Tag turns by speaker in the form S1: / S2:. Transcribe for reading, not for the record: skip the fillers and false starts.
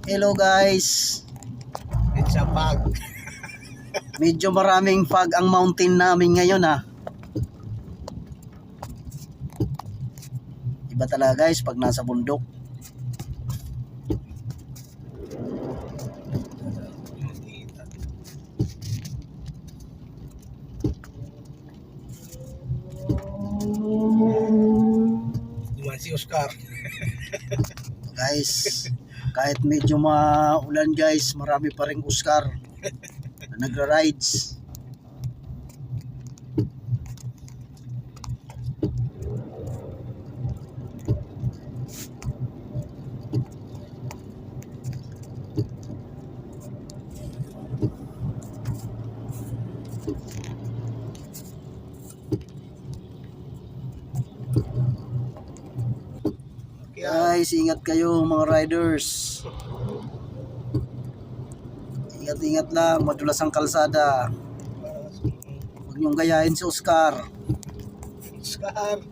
S1: Hello guys.
S2: It's a bug.
S1: Medyo maraming fog ang mountain namin ngayon ha. Iba talaga guys pag nasa bundok.
S2: Diyan si Oscar.
S1: Guys, kahit medyo maulan guys, marami pa ring Oscar na nagra-rides. Guys, ingat kayo mga riders. Ingat-ingat lang, madulas ang kalsada. Huwag niyong gayahin si Oscar.
S2: Oscar.